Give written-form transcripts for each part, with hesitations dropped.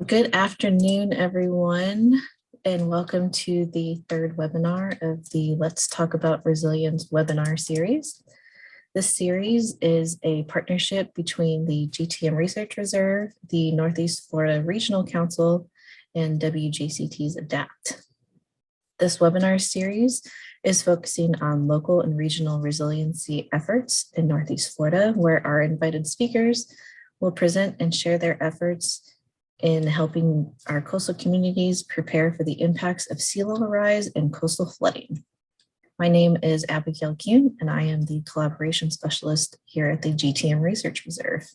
Good afternoon, everyone, and welcome to the third webinar of the Let's Talk About Resilience webinar series. This series is a partnership between the GTM Research Reserve, the Northeast Florida Regional Council, and WJCT's ADAPT. This webinar series is focusing on local and regional resiliency efforts in Northeast Florida, where our invited speakers will present and share their efforts in helping our coastal communities prepare for the impacts of sea level rise and coastal flooding. My name is Abigail Kuhn, and I am the collaboration specialist here at the GTM Research Reserve.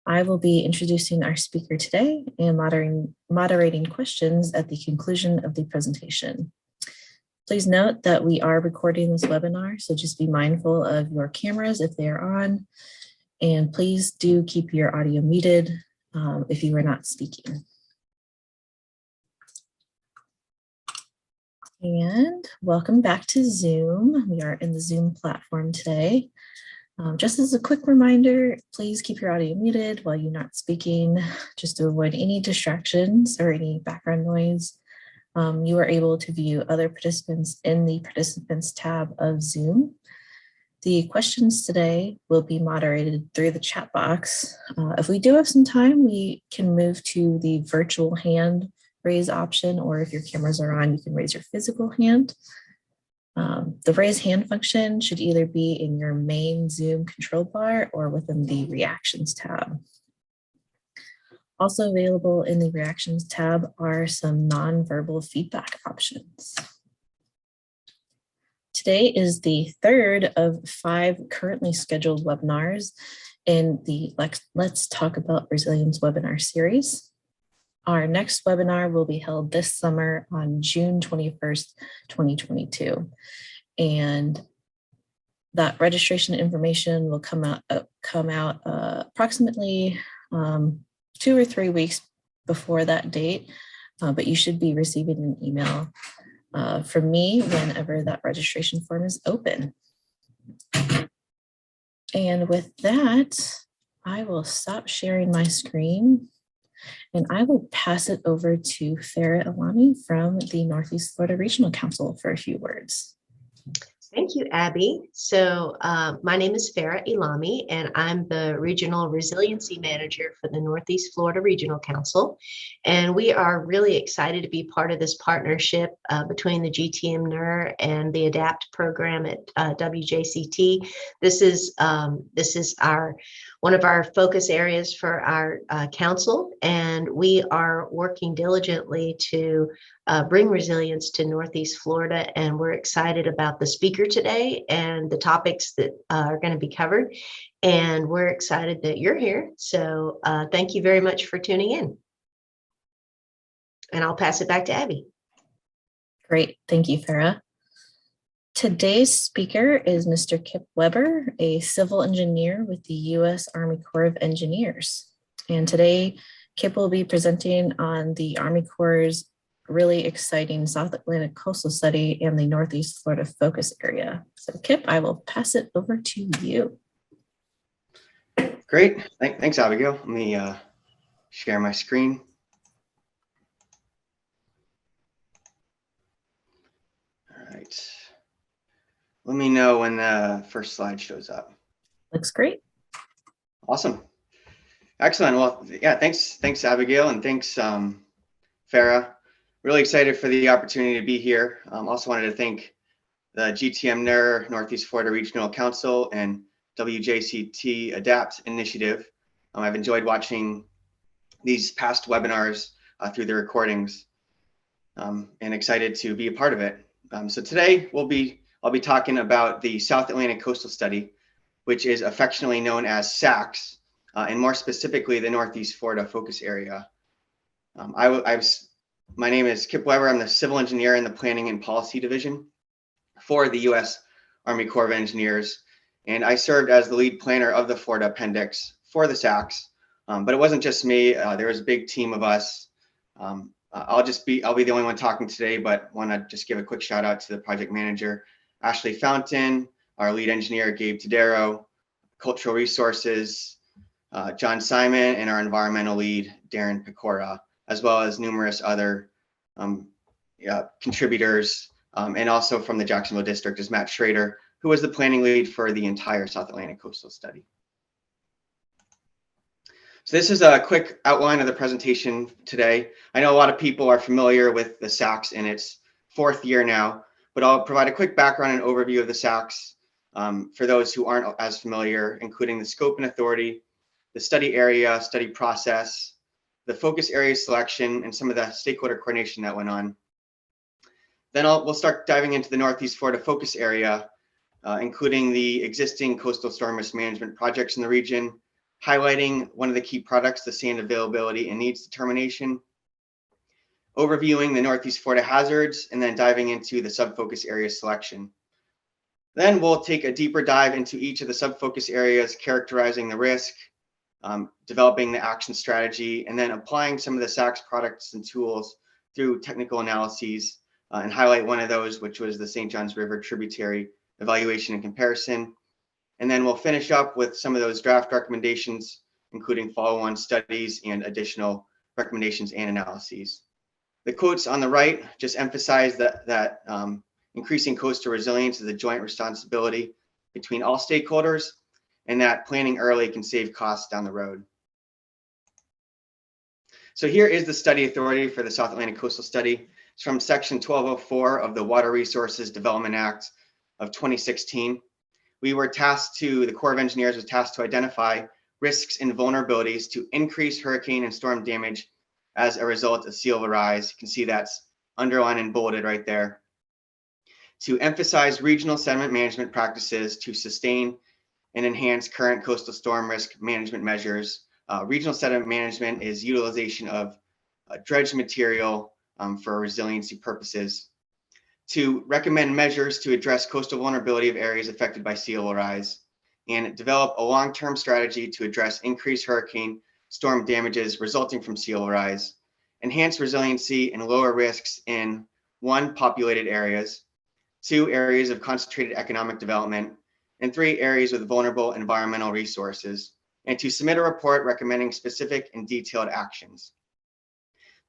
I will be introducing our speaker today and moderating questions at the conclusion of the presentation. Please note that we are recording this webinar, so just be mindful of your cameras if they are on, and please do keep your audio muted if you are not speaking. And welcome back to Zoom. We are in the Zoom platform today. Just as a quick reminder, please keep your audio muted while you're not speaking, just to avoid any distractions or any background noise. You are able to view other participants in the Participants tab of Zoom. The questions today will be moderated through the chat box. If we do have some time, we can move to the virtual hand raise option, or if your cameras are on, you can raise your physical hand. The raise hand function should either be in your main Zoom control bar or within the reactions tab. Also available in the reactions tab are some nonverbal feedback options. Today is the third of 5 currently scheduled webinars in the Let's Talk About Resilience webinar series. Our next webinar will be held this summer on June 21st, 2022. And that registration information will come out approximately 2 or 3 weeks before that date, but you should be receiving an email from me whenever that registration form is open. And with that, I will stop sharing my screen and I will pass it over to Farah Ali from the Northeast Florida Regional Council for a few words. Thank you, Abby. So my name is Farah Ali, and I'm the Regional Resiliency Manager for the Northeast Florida Regional Council. And we are really excited to be part of this partnership between the GTM NER and the ADAPT program at WJCT. This is one of our focus areas for our council, and we are working diligently to bring resilience to Northeast Florida, and we're excited about the speaker today and the topics that are going to be covered, and we're excited that you're here. So thank you very much for tuning in, and I'll pass it back to Abby. Great, thank you, Farah. Today's speaker is Mr. Kip Webber, a civil engineer with the U.S. Army Corps of Engineers. And today, Kip will be presenting on the Army Corps' really exciting South Atlantic coastal study and the Northeast Florida focus area. So Kip, I will pass it over to you. Great, thanks Abigail. Let me share my screen. All right, let me know when the first slide shows up. Looks great. Awesome, excellent. Well, yeah, thanks Abigail, and thanks Farah. Really excited for the opportunity to be here. Also wanted to thank the GTM NER, Northeast Florida Regional Council, and WJCT ADAPT initiative. I've enjoyed watching these past webinars through the recordings, and excited to be a part of it. So today I'll be talking about the South Atlantic Coastal Study, which is affectionately known as SACS, and more specifically the Northeast Florida focus area. My name is Kip Weber. I'm the civil engineer in the Planning and Policy Division for the U.S. Army Corps of Engineers, and I served as the lead planner of the Florida Appendix for the SACS. But it wasn't just me. There was a big team of us. I'll be the only one talking today, but want to just give a quick shout out to the project manager, Ashley Fountain, our lead engineer, Gabe Tadero, cultural resources, John Simon, and our environmental lead, Darren Pecora, as well as numerous other contributors, and also from the Jacksonville district is Matt Schrader, who was the planning lead for the entire South Atlantic coastal study. So this is a quick outline of the presentation today. I know a lot of people are familiar with the SACS in its 4th year now, but I'll provide a quick background and overview of the SACS for those who aren't as familiar, including the scope and authority, the study area, study process, the focus area selection, and some of the stakeholder coordination that went on. Then we'll start diving into the Northeast Florida focus area, including the existing coastal storm risk management projects in the region, highlighting one of the key products, the sand availability and needs determination, overviewing the Northeast Florida hazards, and then diving into the subfocus area selection. Then we'll take a deeper dive into each of the subfocus areas, characterizing the risk, developing the action strategy, and then applying some of the SACS products and tools through technical analyses, and highlight one of those, which was the St. Johns River tributary evaluation and comparison. And then we'll finish up with some of those draft recommendations, including follow-on studies and additional recommendations and analyses. The quotes on the right just emphasize that increasing coastal resilience is a joint responsibility between all stakeholders, and that planning early can save costs down the road. So here is the study authority for the South Atlantic Coastal Study. It's from Section 1204 of the Water Resources Development Act of 2016. The Corps of Engineers was tasked to identify risks and vulnerabilities to increase hurricane and storm damage as a result of sea level rise. You can see that's underlined and bolded right there. To emphasize regional sediment management practices to sustain and enhance current coastal storm risk management measures. Regional sediment management is utilization of dredged material for resiliency purposes. To recommend measures to address coastal vulnerability of areas affected by sea level rise, and develop a long-term strategy to address increased hurricane storm damages resulting from sea level rise, enhance resiliency and lower risks in 1, populated areas, 2, areas of concentrated economic development, and 3, areas with vulnerable environmental resources, and to submit a report recommending specific and detailed actions.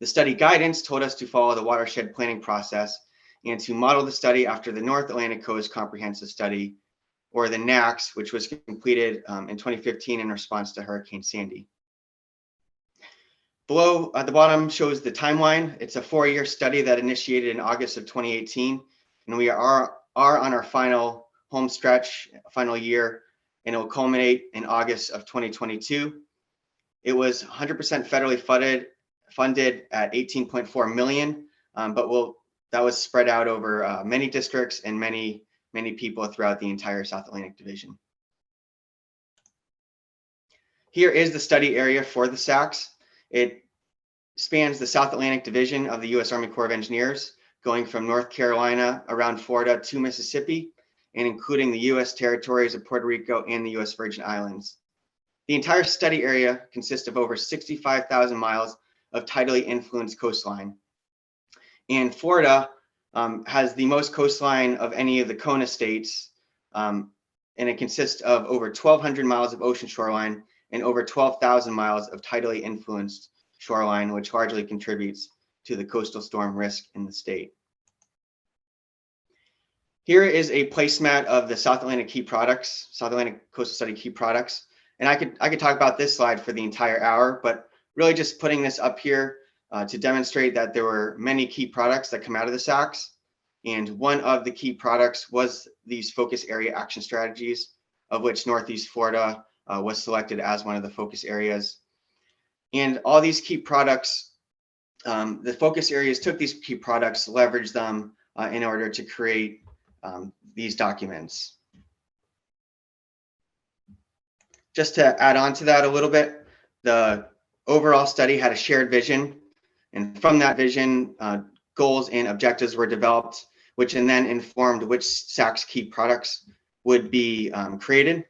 The study guidance told us to follow the watershed planning process and to model the study after the North Atlantic Coast Comprehensive Study, or the NACS, which was completed in 2015 in response to Hurricane Sandy. Below at the bottom shows the timeline. It's a 4-year study that initiated in August of 2018, and we are on our final home stretch, final year, and it will culminate in August of 2022. It was 100% federally funded at $18.4 million, but that was spread out over many districts and many people throughout the entire South Atlantic Division. Here is the study area for the SACS. It spans the South Atlantic Division of the U.S. Army Corps of Engineers, going from North Carolina around Florida to Mississippi, and including the U.S. territories of Puerto Rico and the U.S. Virgin Islands. The entire study area consists of over 65,000 miles of tidally influenced coastline. And Florida has the most coastline of any of the CONA states, and it consists of over 1,200 miles of ocean shoreline and over 12,000 miles of tidally influenced shoreline, which largely contributes to the coastal storm risk in the state. Here is a placemat of the South Atlantic key products, South Atlantic Coastal Study key products. And I could talk about this slide for the entire hour, but really just putting this up here to demonstrate that there were many key products that come out of the SACS. And one of the key products was these focus area action strategies, of which Northeast Florida was selected as one of the focus areas. And all these key products, the focus areas took these key products, leveraged them in order to create these documents. Just to add on to that a little bit, the overall study had a shared vision, and from that vision, goals and objectives were developed, which then informed which SACS key products would be created.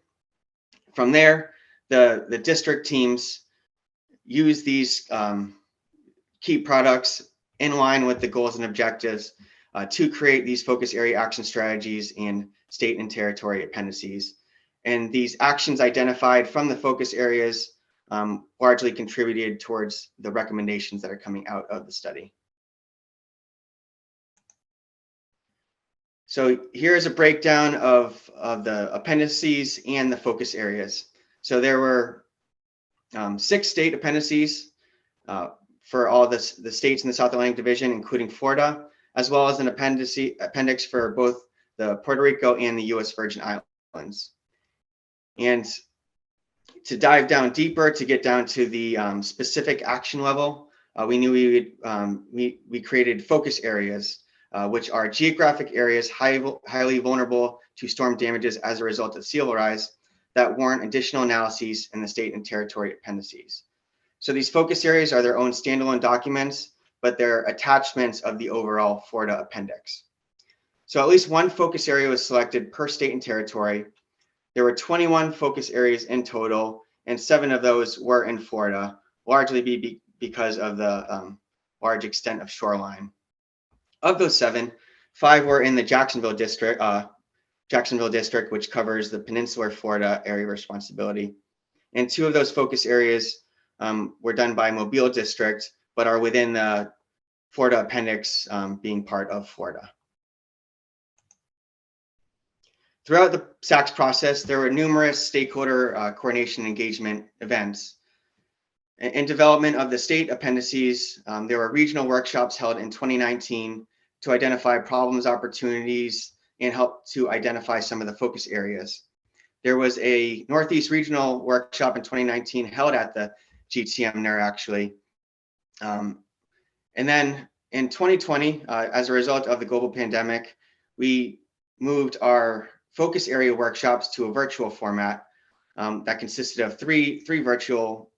From there, the district teams use these key products in line with the goals and objectives to create these focus area action strategies and state and territory appendices. And these actions identified from the focus areas largely contributed towards the recommendations that are coming out of the study. So here is a breakdown of the appendices and the focus areas. So there were 6 state appendices for all the states in the South Atlantic Division, including Florida, as well as an appendix for both the Puerto Rico and the U.S. Virgin Islands. And to dive down deeper, to get down to the specific action level, we knew we created focus areas, which are geographic areas highly vulnerable to storm damages as a result of sea level rise that warrant additional analyses in the state and territory appendices. So these focus areas are their own standalone documents, but they're attachments of the overall Florida appendix. So at least one focus area was selected per state and territory. There were 21 focus areas in total, and 7 of those were in Florida, largely because of the large extent of shoreline. Of those 7, 5 were in the Jacksonville district, which covers the peninsular Florida area of responsibility. And 2 of those focus areas were done by Mobile district, but are within the Florida appendix, being part of Florida. Throughout the SACS process, there were numerous stakeholder coordination engagement events. In development of the state appendices, there were regional workshops held in 2019 to identify problems, opportunities, and help to identify some of the focus areas. There was a Northeast regional workshop in 2019 held at the GTM NER actually. And then in 2020, as a result of the global pandemic, we moved our focus area workshops to a virtual format that consisted of three virtual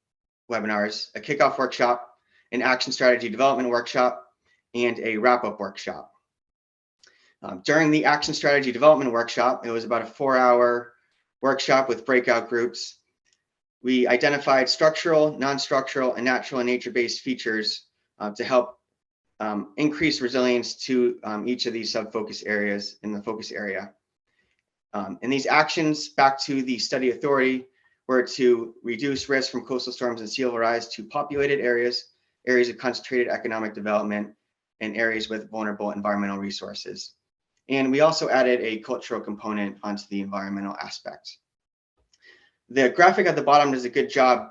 webinars: a kickoff workshop, an action strategy development workshop, and a wrap-up workshop. During the action strategy development workshop, it was about a 4-hour workshop with breakout groups. We identified structural, non-structural, and natural and nature-based features to help increase resilience to each of these sub-focus areas in the focus area. And these actions, back to the study authority, were to reduce risk from coastal storms and sea level rise to populated areas, areas of concentrated economic development, and areas with vulnerable environmental resources. And we also added a cultural component onto the environmental aspect. The graphic at the bottom does a good job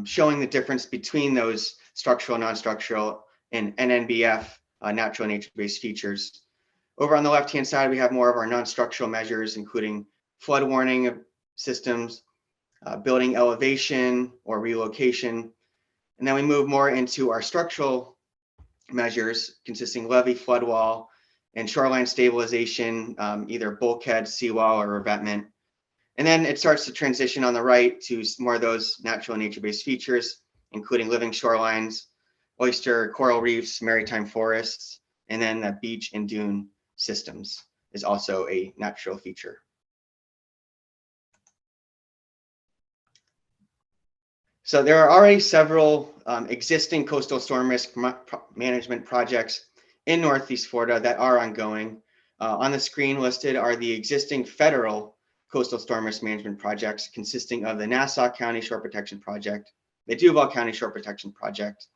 showing the difference between those structural, non-structural, and NNBF, natural and nature-based features. Over on the left-hand side, we have more of our non-structural measures, including flood warning systems, building elevation or relocation. And then we move more into our structural measures, consisting levee, flood wall, and shoreline stabilization, either bulkhead, seawall, or revetment. And then it starts to transition on the right to more of those natural and nature-based features, including living shorelines, oyster, coral reefs, maritime forests, and then the beach and dune systems is also a natural feature. So there are already several existing coastal storm risk management projects in Northeast Florida that are ongoing. On the screen listed are the existing federal coastal storm risk management projects, consisting of the Nassau County Shore Protection Project, the Duval County Shore Protection Project,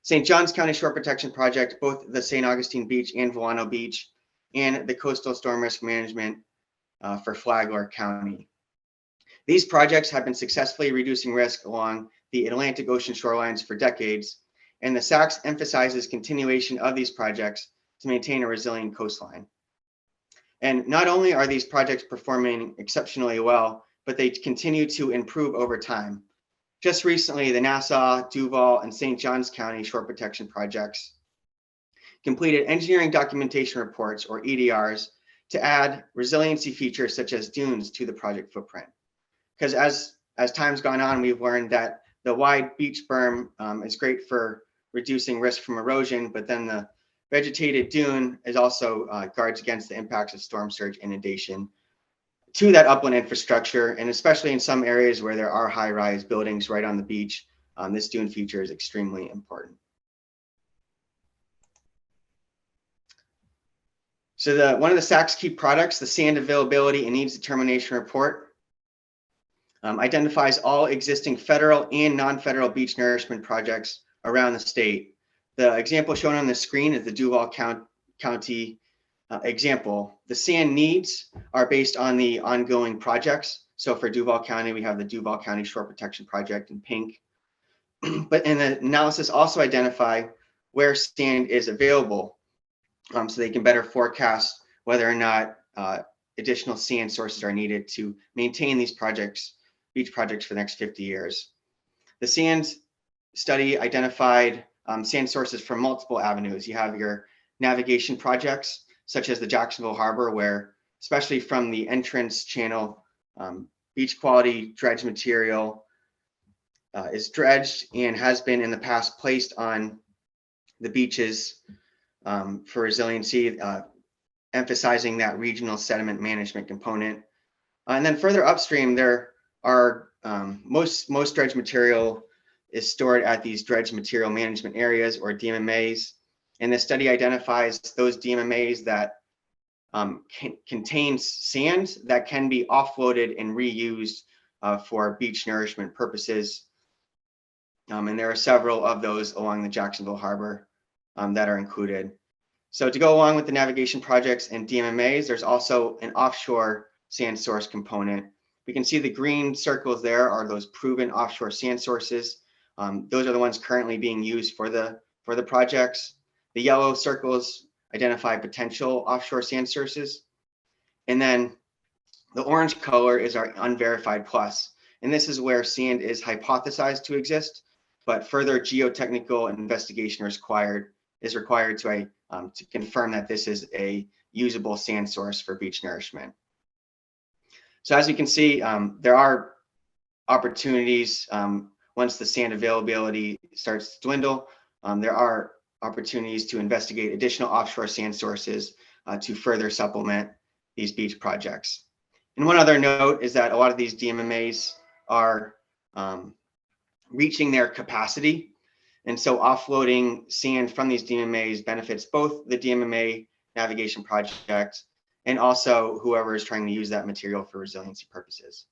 St. Johns County Shore Protection Project, both the St. Augustine Beach and Volano Beach, and the Coastal Storm Risk Management for Flagler County. These projects have been successfully reducing risk along the Atlantic Ocean shorelines for decades, and the SACS emphasizes continuation of these projects to maintain a resilient coastline. And not only are these projects performing exceptionally well, but they continue to improve over time. Just recently, the Nassau, Duval, and St. Johns County Shore Protection Projects completed engineering documentation reports, or EDRs, to add resiliency features such as dunes to the project footprint. Because as time's gone on, we've learned that the wide beach berm is great for reducing risk from erosion, but then the vegetated dune is also guards against the impacts of storm surge inundation to that upland infrastructure, and especially in some areas where there are high-rise buildings right on the beach, this dune feature is extremely important. So one of the SACS key products, the Sand Availability and Needs Determination Report. identifies all existing federal and non-federal beach nourishment projects around the state. The example shown on the screen is the Duval County example. The sand needs are based on the ongoing projects. So for Duval County, we have the Duval County Shore Protection Project in pink. But in the analysis also identify where sand is available, so they can better forecast whether or not additional sand sources are needed to maintain these beach projects for the next 50 years. The sand study identified sand sources from multiple avenues. You have your navigation projects, such as the Jacksonville Harbor, where, especially from the entrance channel, beach quality dredge material is dredged and has been in the past placed on the beaches for resiliency, emphasizing that regional sediment management component. And then further upstream, there are most dredge material is stored at these dredge material management areas, or DMMAs. And the study identifies those DMMAs that contains sand that can be offloaded and reused for beach nourishment purposes. And there are several of those along the Jacksonville Harbor that are included. So to go along with the navigation projects and DMMAs, there's also an offshore sand source component. We can see the green circles there are those proven offshore sand sources. Those are the ones currently being used for the projects. The yellow circles identify potential offshore sand sources. And then the orange color is our unverified plus. And this is where sand is hypothesized to exist, but further geotechnical investigation is required to confirm that this is a usable sand source for beach nourishment. So as you can see, there are opportunities once the sand availability starts to dwindle. There are opportunities to investigate additional offshore sand sources to further supplement these beach projects. And one other note is that a lot of these DMMAs are reaching their capacity. And so offloading sand from these DMMAs benefits both the DMMA navigation project and also whoever is trying to use that material for resiliency purposes.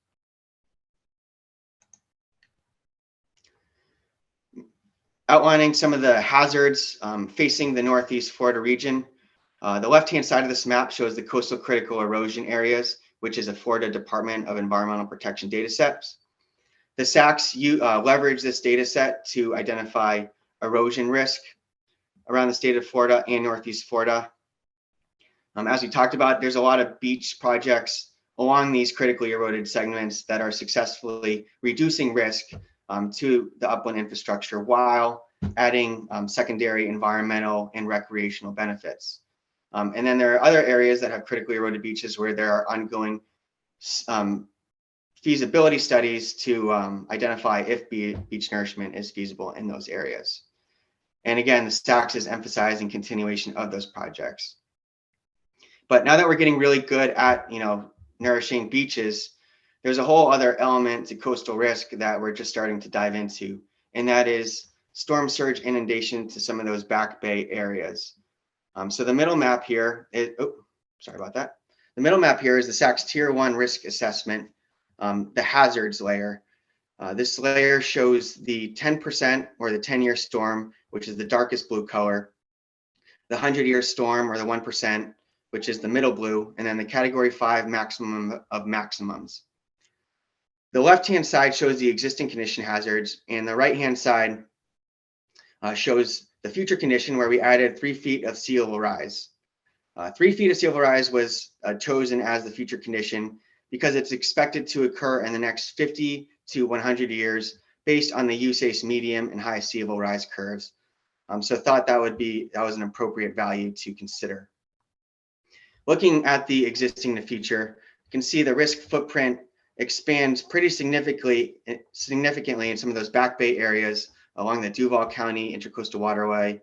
Outlining some of the hazards facing the Northeast Florida region. The left-hand side of this map shows the coastal critical erosion areas, which is a Florida Department of Environmental Protection data sets. The SACs leverage this data set to identify erosion risk around the state of Florida and Northeast Florida. As we talked about, there's a lot of beach projects along these critically eroded segments that are successfully reducing risk to the upland infrastructure while adding secondary environmental and recreational benefits. And then there are other areas that have critically eroded beaches where there are ongoing feasibility studies to identify if beach nourishment is feasible in those areas. And again, the SACs is emphasizing continuation of those projects. But now that we're getting really good at, nourishing beaches, there's a whole other element to coastal risk that we're just starting to dive into, and that is storm surge inundation to some of those back bay areas. So the middle map here is, the middle map here is the SAC's Tier 1 risk assessment, the hazards layer. This layer shows the 10% or the 10-year storm, which is the darkest blue color, the 100-year storm or the 1%, which is the middle blue, and then the Category 5 maximum of maximums. The left-hand side shows the existing condition hazards, and the right-hand side shows the future condition where we added 3 feet of sea level rise. 3 feet of sea level rise was chosen as the future condition because it's expected to occur in the next 50 to 100 years based on the USACE medium and high sea level rise curves. So thought that was an appropriate value to consider. Looking at the existing and the future, you can see the risk footprint expands pretty significantly in some of those back bay areas along the Duval County Intercoastal Waterway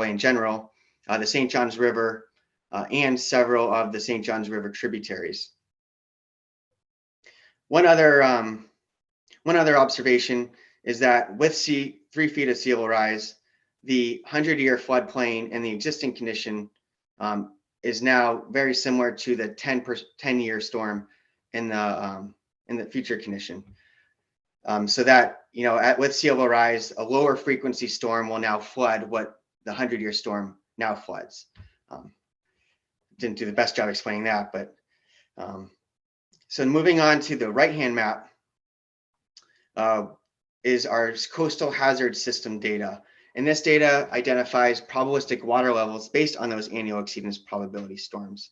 in general, the St. Johns River, and several of the St. Johns River tributaries. One other observation is that with 3 feet of sea level rise, the 100-year floodplain and the existing condition is now very similar to the 10-year storm in the in the future condition. So that, with sea level rise, a lower frequency storm will now flood what the 100-year storm now floods. Didn't do the best job explaining that, but so moving on to the right-hand map is our coastal hazard system data. And this data identifies probabilistic water levels based on those annual exceedance probability storms.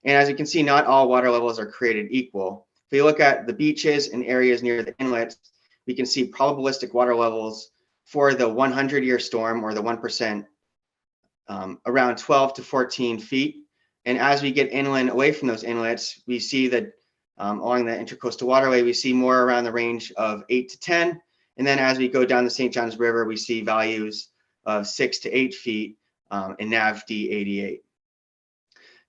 And as you can see, not all water levels are created equal. If you look at the beaches and areas near the inlets, we can see probabilistic water levels for the 100-year storm, or the 1%, around 12 to 14 feet. And as we get inland away from those inlets, we see that along the intercoastal waterway, we see more around the range of 8 to 10. And then as we go down the St. Johns River, we see values of 6 to 8 feet in NAVD 88.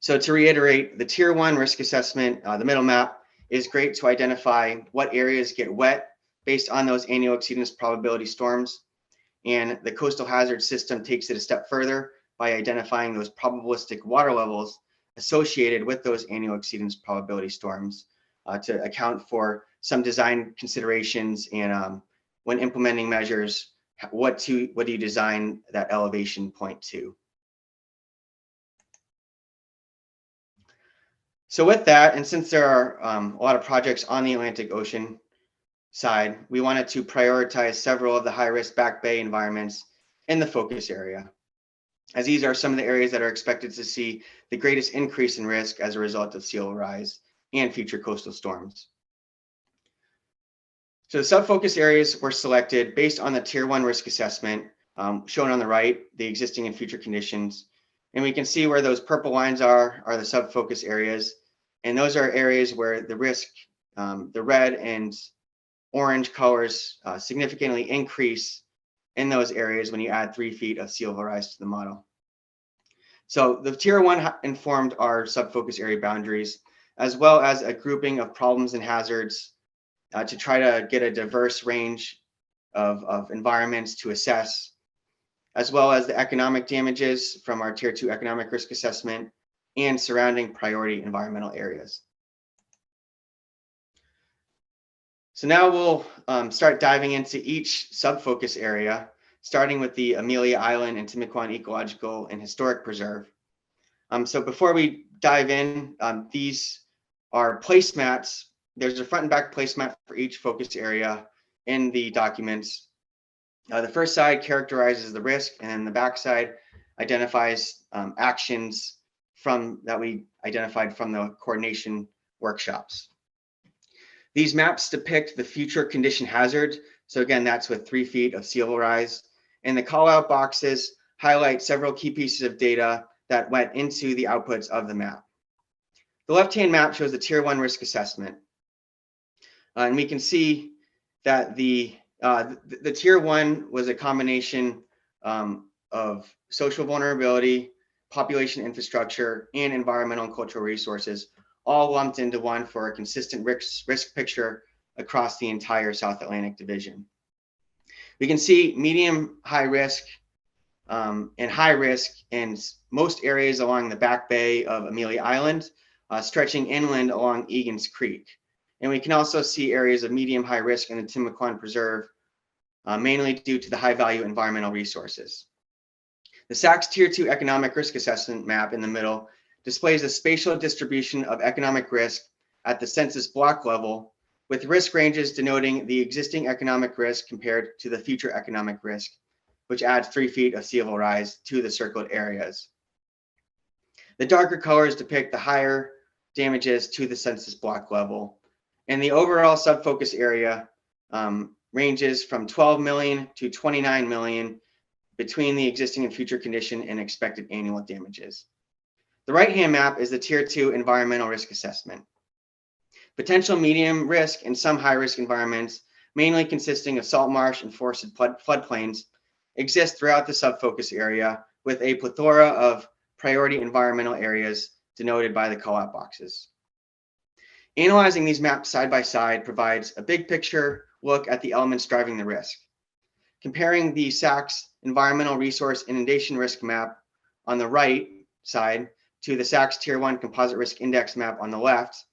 So to reiterate, the Tier 1 risk assessment, the middle map, is great to identify what areas get wet based on those annual exceedance probability storms. And the coastal hazard system takes it a step further by identifying those probabilistic water levels associated with those annual exceedance probability storms to account for some design considerations, and when implementing measures, what do you design that elevation point to? So with that, and since there are a lot of projects on the Atlantic Ocean side, we wanted to prioritize several of the high-risk back bay environments in the focus area, as these are some of the areas that are expected to see the greatest increase in risk as a result of sea level rise and future coastal storms. So the subfocus areas were selected based on the Tier 1 risk assessment, shown on the right, the existing and future conditions. And we can see where those purple lines are the subfocus areas. And those are areas where the risk, the red and orange colors significantly increase in those areas when you add 3 feet of sea level rise to the model. So the Tier 1 informed our subfocus area boundaries, as well as a grouping of problems and hazards to try to get a diverse range of environments to assess, as well as the economic damages from our Tier 2 economic risk assessment and surrounding priority environmental areas. So now we'll start diving into each subfocus area, starting with the Amelia Island and Timucuan Ecological and Historic Preserve. So before we dive in, these are placemats. There's a front and back placemat for each focus area in the documents. The first side characterizes the risk, and the back side identifies actions that we identified from the coordination workshops. These maps depict the future condition hazard. So again, that's with 3 feet of sea level rise. And the call out boxes highlight several key pieces of data that went into the outputs of the map. The left-hand map shows the Tier 1 risk assessment. And we can see that the Tier 1 was a combination of social vulnerability, population infrastructure, and environmental and cultural resources, all lumped into one for a consistent risk picture across the entire South Atlantic Division. We can see medium, high risk, and high risk in most areas along the back bay of Amelia Island, stretching inland along Egan's Creek. And we can also see areas of medium high risk in the Timucuan Preserve, mainly due to the high value environmental resources. The SAC's Tier 2 economic risk assessment map in the middle displays a spatial distribution of economic risk at the census block level, with risk ranges denoting the existing economic risk compared to the future economic risk, which adds 3 feet of sea level rise to the circled areas. The darker colors depict the higher damages to the census block level. And the overall subfocus area ranges from 12 million to 29 million between the existing and future condition and expected annual damages. The right-hand map is the Tier 2 environmental risk assessment. Potential medium risk and some high risk environments, mainly consisting of salt marsh and forested floodplains, exist throughout the subfocus area with a plethora of priority environmental areas denoted by the call-out boxes. Analyzing these maps side by side provides a big picture look at the elements driving the risk. Comparing the SAC's environmental resource inundation risk map on the right side to the SAC's Tier 1 composite risk index map on the left,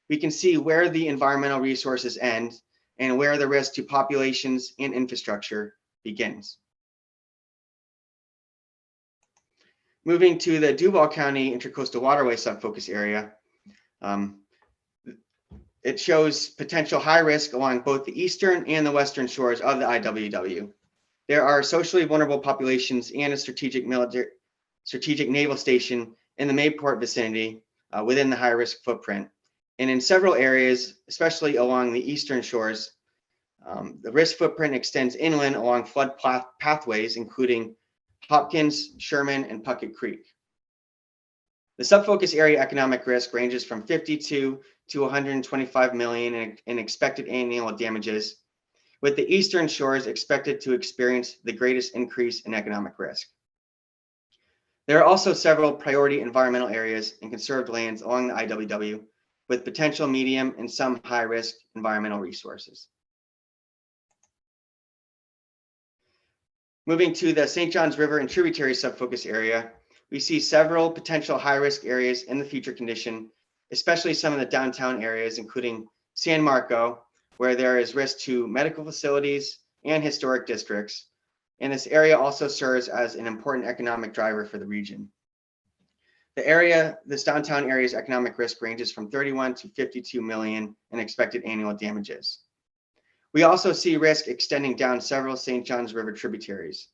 we can see where the environmental resources end and where the risk to populations and infrastructure begins. Moving to the Duval County Intercoastal Waterway Subfocus Area, it shows potential high risk along both the eastern and the western shores of the IWW. There are socially vulnerable populations and a strategic naval station in the Mayport vicinity within the high risk footprint. And in several areas, especially along the eastern shores, the risk footprint extends inland along flood pathways, including Hopkins, Sherman, and Puckett Creek. The subfocus area economic risk ranges from 52 to 125 million in expected annual damages, with the eastern shores expected to experience the greatest increase in economic risk. There are also several priority environmental areas and conserved lands along the IWW with potential medium and some high risk environmental resources. Moving to the St. Johns River and tributary subfocus area, we see several potential high risk areas in the future condition, especially some of the downtown areas, including San Marco, where there is risk to medical facilities and historic districts. And this area also serves as an important economic driver for the region. This downtown area's economic risk ranges from 31 to 52 million in expected annual damages. We also see risk extending down several St. Johns River tributaries.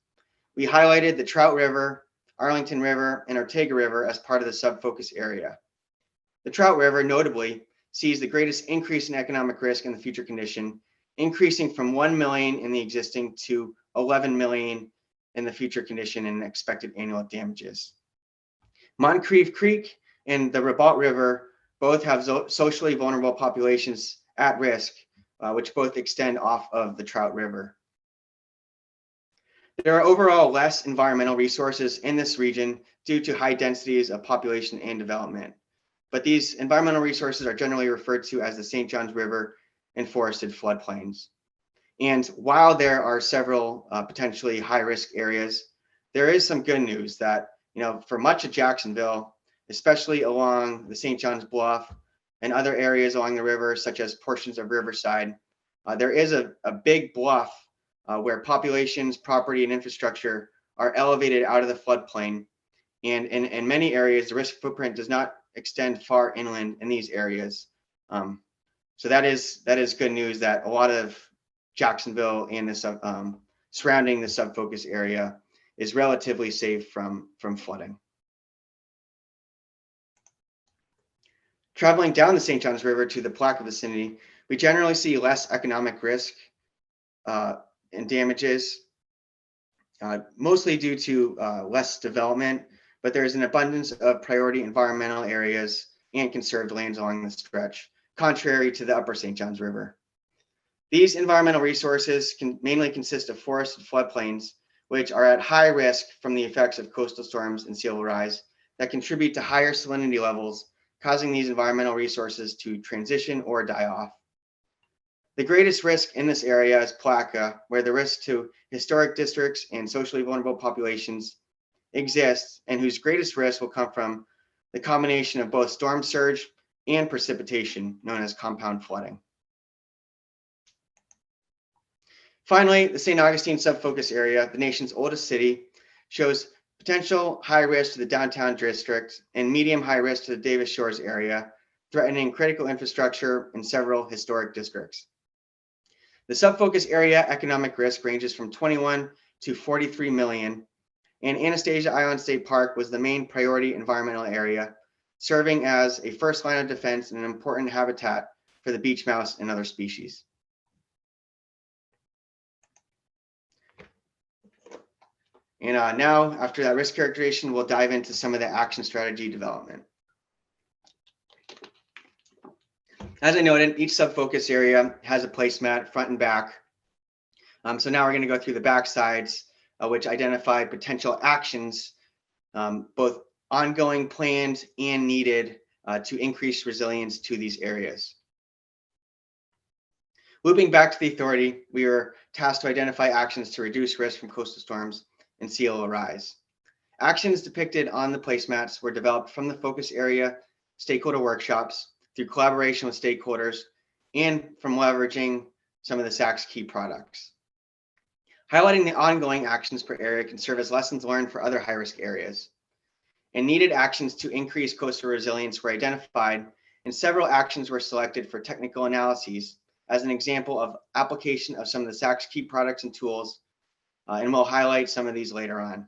We highlighted the Trout River, Arlington River, and Ortega River as part of the subfocus area. The Trout River notably sees the greatest increase in economic risk in the future condition, increasing from 1 million in the existing to 11 million in the future condition in expected annual damages. Moncrief Creek and the Rabault River both have socially vulnerable populations at risk, which both extend off of the Trout River. There are overall less environmental resources in this region due to high densities of population and development. But these environmental resources are generally referred to as the St. Johns River and forested floodplains. And while there are several potentially high-risk areas, there is some good news that, for much of Jacksonville, especially along the St. John's Bluff and other areas along the river, such as portions of Riverside, there is a big bluff where populations, property, and infrastructure are elevated out of the floodplain. And in many areas, the risk footprint does not extend far inland in these areas. So that is good news that a lot of Jacksonville and the surrounding the subfocus area is relatively safe from flooding. Traveling down the St. Johns River to the Plaquemine vicinity, we generally see less economic risk and damages, mostly due to less development, but there's an abundance of priority environmental areas and conserved lands along the stretch, contrary to the upper St. Johns River. These environmental resources can mainly consist of forested floodplains, which are at high risk from the effects of coastal storms and sea level rise that contribute to higher salinity levels, causing these environmental resources to transition or die off. The greatest risk in this area is Plaquemine, where the risk to historic districts and socially vulnerable populations exists, and whose greatest risk will come from the combination of both storm surge and precipitation, known as compound flooding. Finally, the St. Augustine Subfocus Area, the nation's oldest city, shows potential high risk to the downtown district and medium high risk to the Davis Shores area, threatening critical infrastructure in several historic districts. The subfocus area economic risk ranges from 21 to 43 million, and Anastasia Island State Park was the main priority environmental area, serving as a first line of defense and an important habitat for the beach mouse and other species. And now, after that risk characterization, we'll dive into some of the action strategy development. As I noted, each subfocus area has a placemat front and back. So now we're going to go through the back sides, which identify potential actions, both ongoing, planned, and needed to increase resilience to these areas. Looping back to the authority, we are tasked to identify actions to reduce risk from coastal storms and sea level rise. Actions depicted on the placemats were developed from the focus area stakeholder workshops through collaboration with stakeholders and from leveraging some of the SAC's key products. Highlighting the ongoing actions per area can serve as lessons learned for other high-risk areas. And needed actions to increase coastal resilience were identified, and several actions were selected for technical analyses as an example of application of some of the SAC's key products and tools, and we'll highlight some of these later on.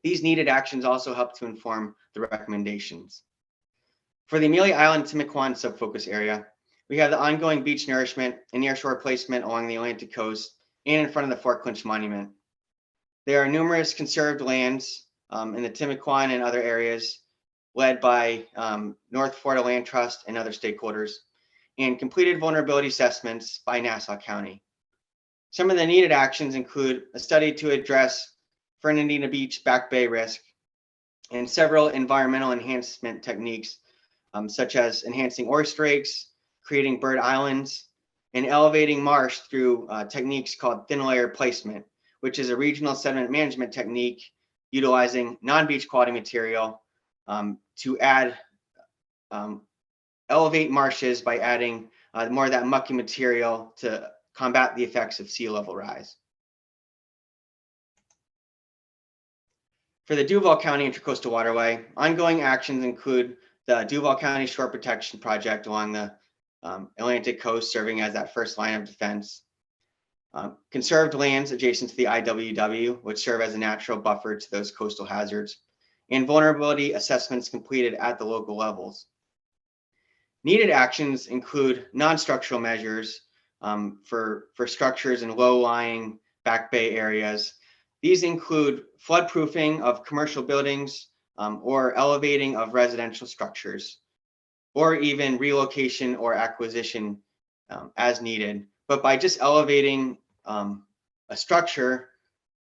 These needed actions also help to inform the recommendations. For the Amelia Island Timucuan Subfocus area, we have the ongoing beach nourishment and nearshore placement along the Atlantic coast and in front of the Fort Clinch Monument. There are numerous conserved lands in the Timucuan and other areas led by North Florida Land Trust and other stakeholders, and completed vulnerability assessments by Nassau County. Some of the needed actions include a study to address Fernandina Beach Back Bay risk and several environmental enhancement techniques, such as enhancing oyster rakes, creating bird islands, and elevating marsh through techniques called thin layer placement, which is a regional sediment management technique utilizing non-beach quality material to elevate marshes by adding more of that mucky material to combat the effects of sea level rise. For the Duval County Intracoastal Waterway, ongoing actions include the Duval County Shore Protection Project along the Atlantic coast, serving as that first line of defense. Conserved lands adjacent to the IWW, which serve as a natural buffer to those coastal hazards, and vulnerability assessments completed at the local levels. Needed actions include non-structural measures for structures in low-lying Back Bay areas. These include floodproofing of commercial buildings or elevating of residential structures, or even relocation or acquisition as needed. But by just elevating a structure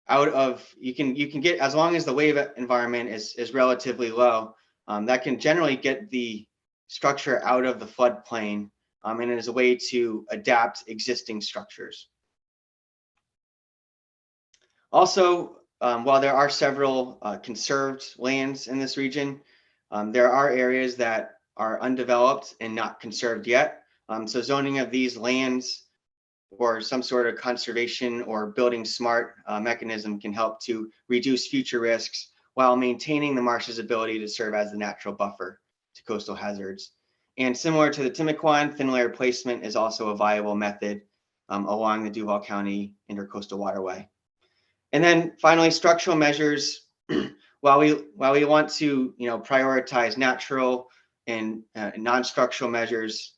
out of, you can get, as long as the wave environment is relatively low, that can generally get the structure out of the floodplain, and it is a way to adapt existing structures. Also, while there are several conserved lands in this region, there are areas that are undeveloped and not conserved yet. So zoning of these lands or some sort of conservation or building smart mechanism can help to reduce future risks while maintaining the marsh's ability to serve as the natural buffer to coastal hazards. And similar to the Timucuan, thin layer placement is also a viable method along the Duval County Intercoastal Waterway. And then finally, structural measures. While we want to prioritize natural and non-structural measures,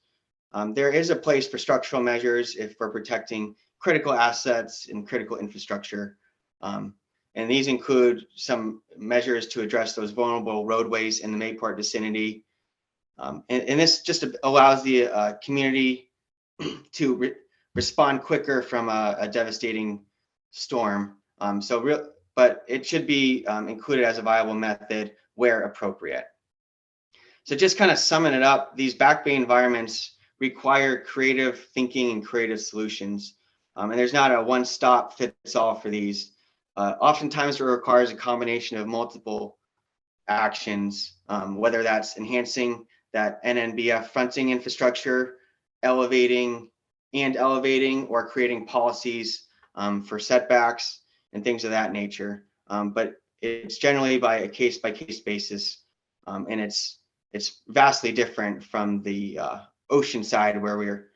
there is a place for structural measures if we're protecting critical assets and critical infrastructure. And these include some measures to address those vulnerable roadways in the Mayport vicinity. And this just allows the community to respond quicker from a devastating storm. But it should be included as a viable method where appropriate. So just kind of summing it up, these Back Bay environments require creative thinking and creative solutions. And there's not a one-stop fits all for these. Oftentimes it requires a combination of multiple actions, whether that's enhancing that NNBF fronting infrastructure, elevating, or creating policies for setbacks and things of that nature. But it's generally by a case-by-case basis, and it's vastly different from the ocean side where we're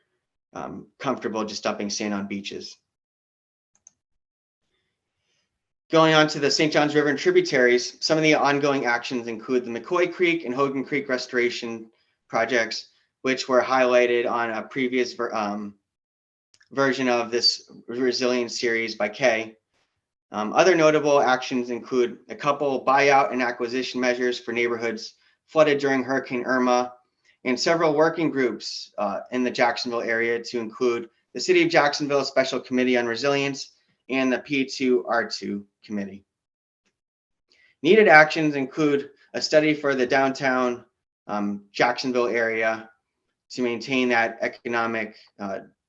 comfortable just dumping sand on beaches. Going on to the St. Johns River and tributaries, some of the ongoing actions include the McCoy Creek and Hogan Creek restoration projects, which were highlighted on a previous version of this resilience series by Kay. Other notable actions include a couple buyout and acquisition measures for neighborhoods flooded during Hurricane Irma, and several working groups in the Jacksonville area to include the City of Jacksonville Special Committee on Resilience and the P2R2 Committee. Needed actions include a study for the downtown Jacksonville area to maintain that economic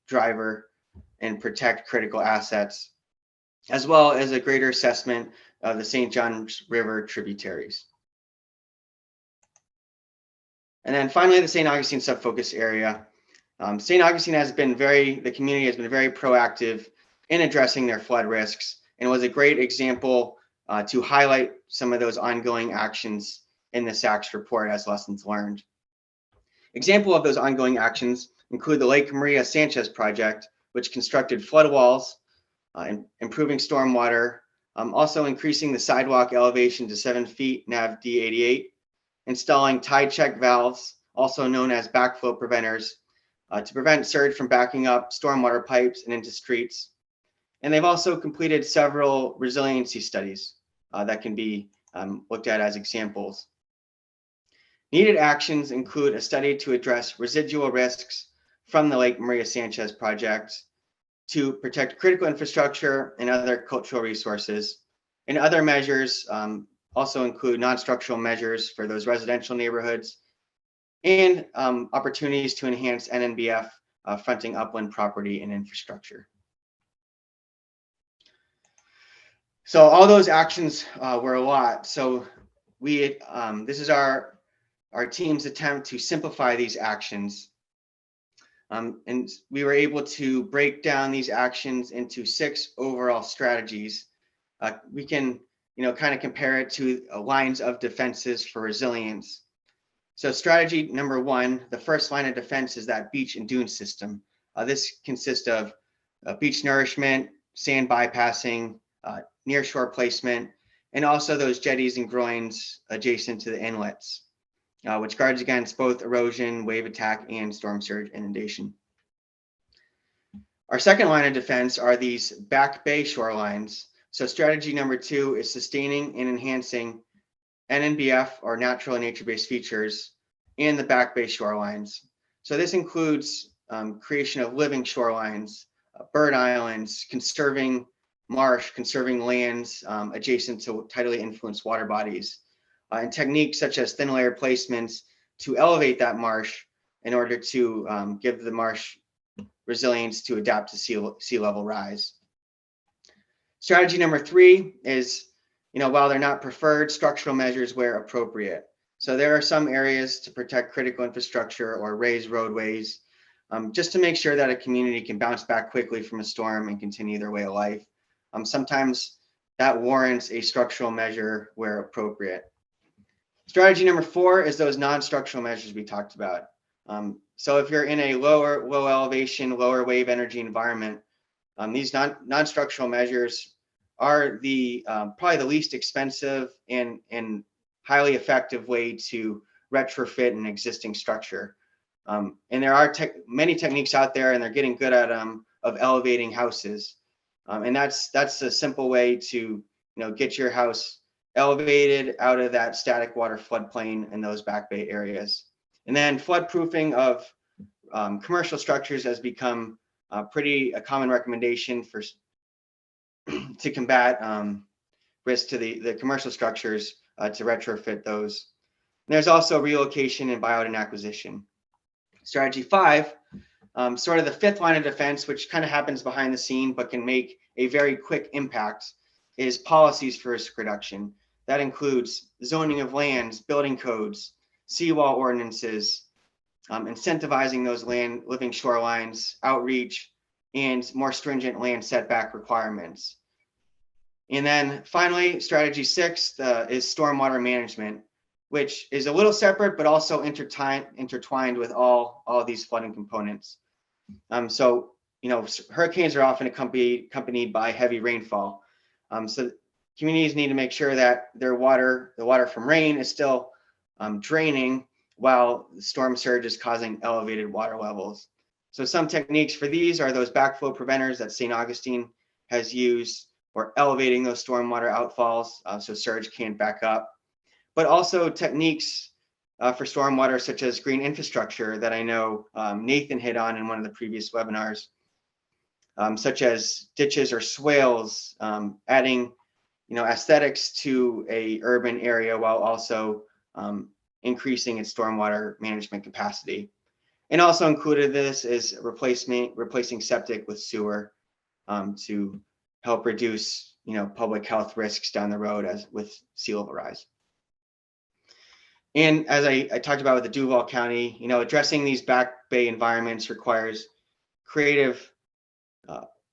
driver and protect critical assets, as well as a greater assessment of the St. Johns River tributaries. And then finally, the St. Augustine Subfocus area. St. Augustine the community has been very proactive in addressing their flood risks and was a great example to highlight some of those ongoing actions in the SACS report as lessons learned. Example of those ongoing actions include the Lake Maria Sanchez project, which constructed flood walls, improving stormwater, also increasing the sidewalk elevation to 7 feet NAV D88, installing tide check valves, also known as backflow preventers, to prevent surge from backing up stormwater pipes and into streets. And they've also completed several resiliency studies that can be looked at as examples. Needed actions include a study to address residual risks from the Lake Maria Sanchez project, to protect critical infrastructure and other cultural resources. And other measures also include non-structural measures for those residential neighborhoods and opportunities to enhance NNBF fronting upland property and infrastructure. So all those actions were a lot. So this is our team's attempt to simplify these actions. And we were able to break down these actions into 6 overall strategies. We can, kind of compare it to lines of defenses for resilience. So strategy number 1, the first line of defense is that beach and dune system. This consists of beach nourishment, sand bypassing, nearshore placement, and also those jetties and groins adjacent to the inlets, which guards against both erosion, wave attack, and storm surge inundation. Our second line of defense are these back bay shorelines. So strategy number 2 is sustaining and enhancing NNBF, or natural and nature-based features, in the back bay shorelines. So this includes creation of living shorelines, bird islands, conserving marsh, conserving lands adjacent to tidally influenced water bodies, and techniques such as thin layer placements to elevate that marsh in order to give the marsh resilience to adapt to sea level rise. Strategy number 3 is, while they're not preferred, structural measures where appropriate. So there are some areas to protect critical infrastructure or raise roadways, just to make sure that a community can bounce back quickly from a storm and continue their way of life. Sometimes that warrants a structural measure where appropriate. Strategy number 4 is those non-structural measures we talked about. So if you're in a low elevation, lower wave energy environment, these non-structural measures are the probably the least expensive and highly effective way to retrofit an existing structure. And there are many techniques out there, and they're getting good at of elevating houses. And that's a simple way to get your house elevated out of that static water floodplain in those back bay areas. And then flood proofing of commercial structures has become a common recommendation to combat risk to the commercial structures, to retrofit those. And there's also relocation and buyout and acquisition. Strategy 5, sort of the 5th line of defense, which kind of happens behind the scene but can make a very quick impact, is policies for risk reduction. That includes zoning of lands, building codes, seawall ordinances, incentivizing those living shorelines, outreach, and more stringent land setback requirements. And then finally, strategy 6 is stormwater management, which is a little separate but also intertwined with all these flooding components. So hurricanes are often accompanied by heavy rainfall. So communities need to make sure that the water from rain is still draining while the storm surge is causing elevated water levels. So some techniques for these are those backflow preventers that St. Augustine has used, or elevating those stormwater outfalls so surge can't back up. But also techniques for stormwater such as green infrastructure that I know Nathan hit on in one of the previous webinars, such as ditches or swales, adding aesthetics to a urban area while also increasing its stormwater management capacity. And also included this is replacing septic with sewer to help reduce public health risks down the road with sea level rise. And as I talked about with the Duval County, addressing these back bay environments requires creative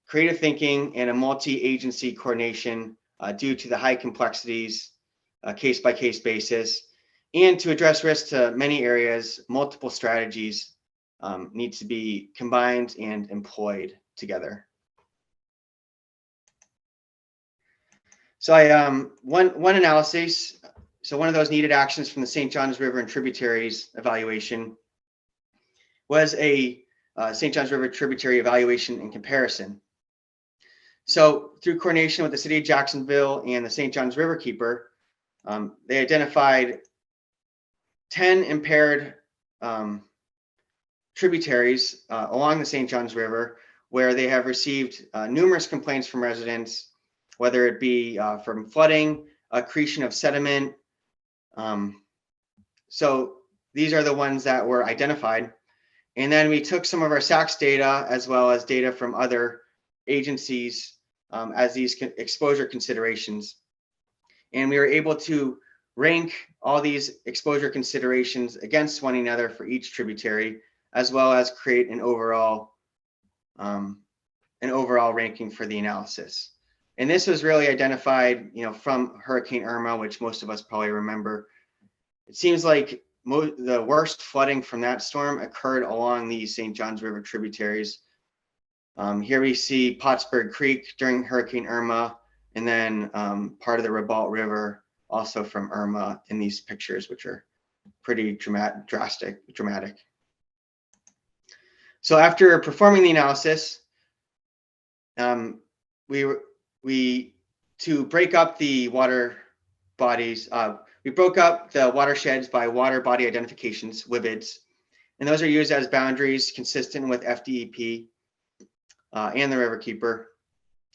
thinking and a multi-agency coordination due to the high complexities, case-by-case basis. And to address risk to many areas, multiple strategies need to be combined and employed together. So one analysis, so one of those needed actions from the St. Johns River and tributaries evaluation was a St. Johns River tributary evaluation and comparison. So through coordination with the city of Jacksonville and the St. Johns River Keeper, they identified 10 impaired tributaries along the St. Johns River where they have received numerous complaints from residents, whether it be from flooding, accretion of sediment. So these are the ones that were identified. And then we took some of our SACS data as well as data from other agencies as these exposure considerations. And we were able to rank all these exposure considerations against one another for each tributary, as well as create an overall ranking for the analysis. And this was really identified, from Hurricane Irma, which most of us probably remember. It seems like the worst flooding from that storm occurred along the St. Johns River tributaries. Here we see Pottsburg Creek during Hurricane Irma, and then part of the Ribault River also from Irma in these pictures, which are pretty dramatic. So after performing the analysis, to break up the water bodies, we broke up the watersheds by water body identifications, WBIDs, and those are used as boundaries consistent with FDEP and the Riverkeeper.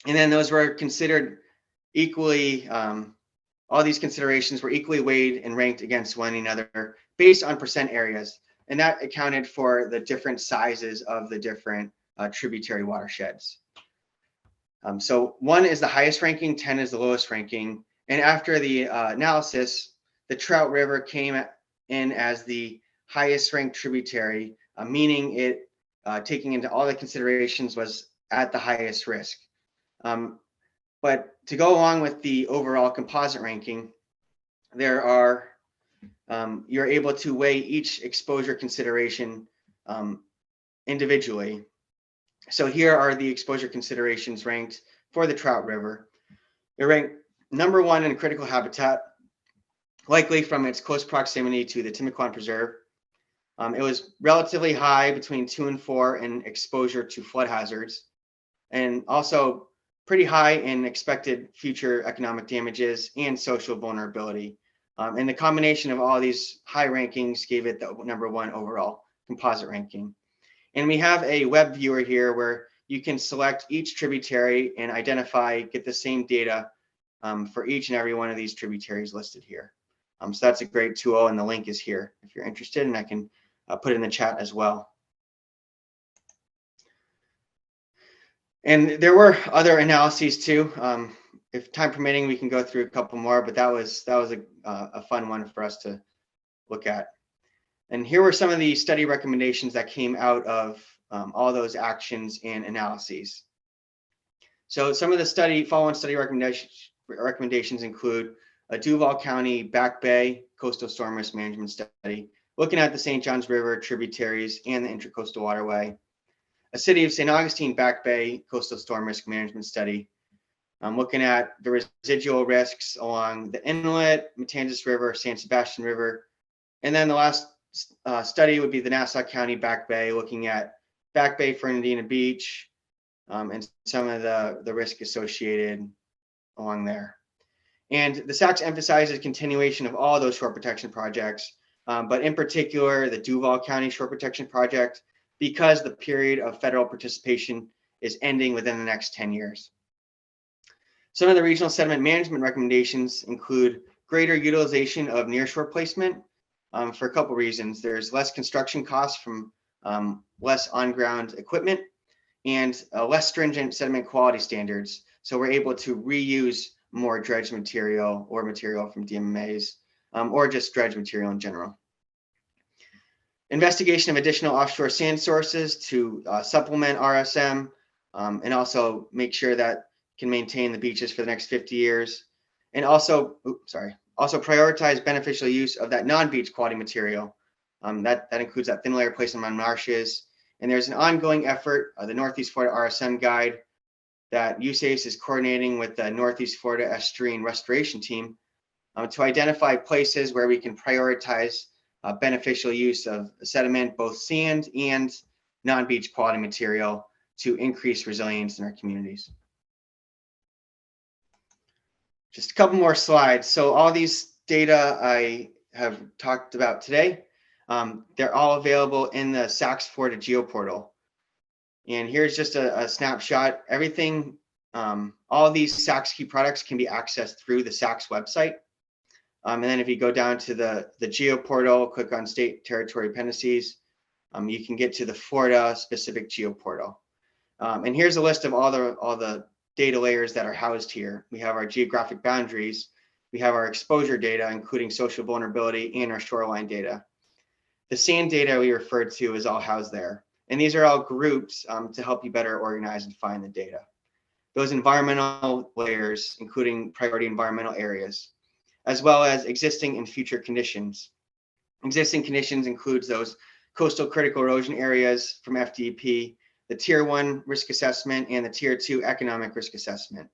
And then those were considered equally, all these considerations were equally weighed and ranked against one another based on percent areas. And that accounted for the different sizes of the different tributary watersheds. So 1 is the highest ranking, 10 is the lowest ranking. And after the analysis, the Trout River came in as the highest ranked tributary, meaning it, taking into all the considerations, was at the highest risk. But to go along with the overall composite ranking, there are, you're able to weigh each exposure consideration individually. So here are the exposure considerations ranked for the Trout River. It ranked number 1 in critical habitat, likely from its close proximity to the Timucuan Preserve. It was relatively high, between 2 and 4, in exposure to flood hazards, and also pretty high in expected future economic damages and social vulnerability. And the combination of all these high rankings gave it the number 1 overall composite ranking. And we have a web viewer here where you can select each tributary and identify, get the same data for each and every one of these tributaries listed here. So that's a great tool, and the link is here if you're interested, and I can put it in the chat as well. And there were other analyses too. If time permitting, we can go through a couple more, but that was a fun one for us to look at. And here were some of the study recommendations that came out of all those actions and analyses. So some of the follow-on study recommendations include a Duval County Back Bay Coastal Storm Risk Management Study, looking at the St. Johns River tributaries and the Intracoastal Waterway. A City of St. Augustine Back Bay Coastal Storm Risk Management Study, looking at the residual risks along the inlet, Matanzas River, San Sebastian River. And then the last study would be the Nassau County Back Bay, looking at Back Bay, Fernandina Beach, and some of the risk associated along there. And the SACS emphasizes continuation of all those shore protection projects, but in particular, the Duval County Shore Protection Project, because the period of federal participation is ending within the next 10 years. Some of the regional sediment management recommendations include greater utilization of nearshore placement for a couple reasons. There's less construction costs from less on-ground equipment, and less stringent sediment quality standards. So we're able to reuse more dredge material or material from DMMAs or just dredge material in general. Investigation of additional offshore sand sources to supplement RSM and also make sure that can maintain the beaches for the next 50 years. And also, also prioritize beneficial use of that non-beach quality material. That includes that thin layer placement on marshes. And there's an ongoing effort, the Northeast Florida RSM Guide, that USACE is coordinating with the Northeast Florida Estuarine Restoration Team to identify places where we can prioritize beneficial use of sediment, both sand and non-beach quality material, to increase resilience in our communities. Just a couple more slides. So all these data I have talked about today, they're all available in the SACS Florida GeoPortal. And here's just a snapshot. Everything, all these SACS key products can be accessed through the SACS website. And then if you go down to the GeoPortal, click on state territory appendices, you can get to the Florida specific GeoPortal. And here's a list of all the data layers that are housed here. We have our geographic boundaries, we have our exposure data, including social vulnerability, and our shoreline data. The sand data we referred to is all housed there. And these are all groups to help you better organize and find the data. Those environmental layers, including priority environmental areas, as well as existing and future conditions. Existing conditions includes those coastal critical erosion areas from FDEP, the Tier 1 risk assessment, and the Tier 2 economic risk assessment.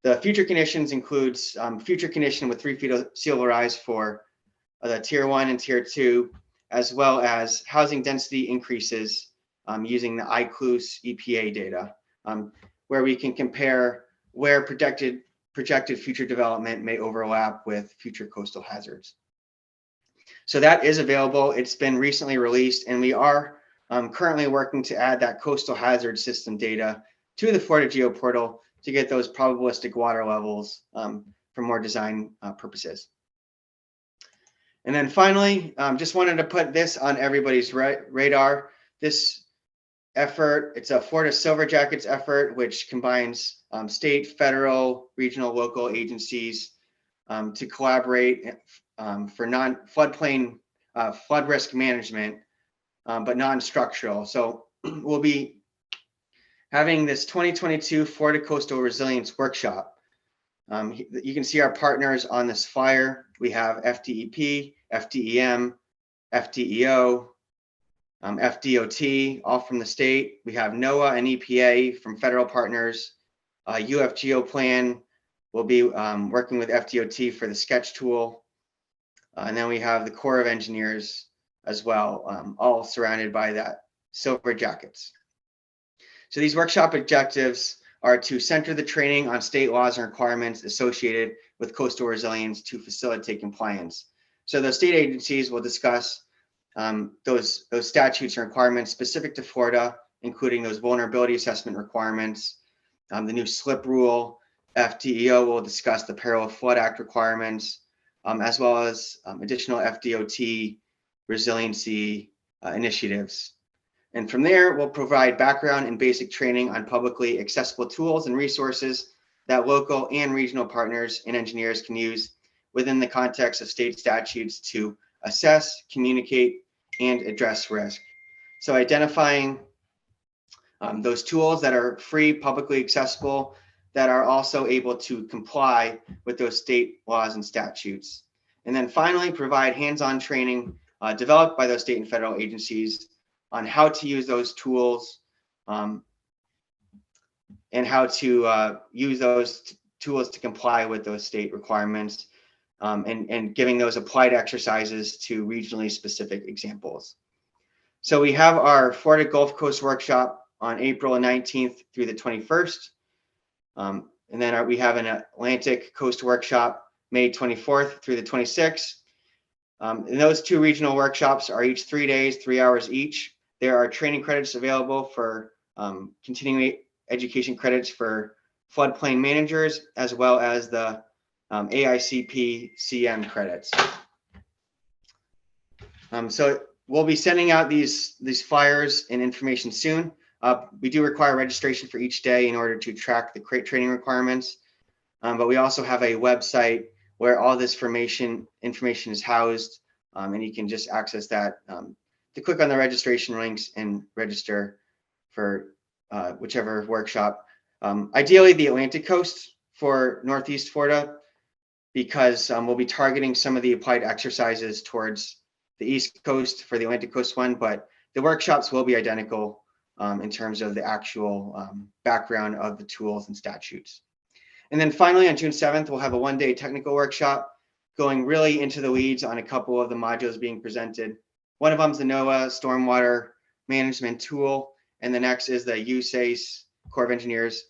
The future conditions includes future condition with 3 feet of sea level rise for the Tier 1 and Tier 2, as well as housing density increases using the ICLUS EPA data, where we can compare where projected future development may overlap with future coastal hazards. So that is available. It's been recently released, and we are currently working to add that coastal hazard system data to the Florida GeoPortal to get those probabilistic water levels for more design purposes. And then finally, just wanted to put this on everybody's radar. This effort, it's a Florida Silver Jackets effort, which combines state, federal, regional, local agencies to collaborate for non-floodplain flood risk management, but non-structural. So we'll be having this 2022 Florida Coastal Resilience Workshop. You can see our partners on this flyer. We have FDEP, FDEM, FDEO, FDOT, all from the state. We have NOAA and EPA from federal partners. UF Plan will be working with FDOT for the sketch tool. And then we have the Corps of Engineers as well, all surrounded by that Silver Jackets. So these workshop objectives are to center the training on state laws and requirements associated with coastal resilience to facilitate compliance. So those state agencies will discuss those statutes and requirements specific to Florida, including those vulnerability assessment requirements, the new SLIP rule. FDEO will discuss the Peril of Flood Act requirements, as well as additional FDOT resiliency initiatives. And from there, we'll provide background and basic training on publicly accessible tools and resources that local and regional partners and engineers can use within the context of state statutes to assess, communicate, and address risk. So identifying those tools that are free, publicly accessible, that are also able to comply with those state laws and statutes. And then finally, provide hands-on training developed by those state and federal agencies on how to use those tools and how to use those tools to comply with those state requirements, and giving those applied exercises to regionally specific examples. So we have our Florida Gulf Coast Workshop on April 19th through the 21st. And then we have an Atlantic Coast Workshop May 24th through the 26th. And those two regional workshops are each 3 days, 3 hours each. There are training credits available for continuing education credits for floodplain managers, as well as the AICP CM credits. So we'll be sending out these flyers and information soon. We do require registration for each day in order to track the training requirements. But we also have a website where all this information is housed, and you can just access that to click on the registration links and register for whichever workshop. Ideally, the Atlantic coast for Northeast Florida, because we'll be targeting some of the applied exercises towards the East Coast for the Atlantic Coast one, but the workshops will be identical in terms of the actual background of the tools and statutes. And then finally, on June 7th, we'll have a one-day technical workshop going really into the weeds on a couple of the modules being presented. One of them is the NOAA Stormwater Management Tool, and the next is the USACE Corps of Engineers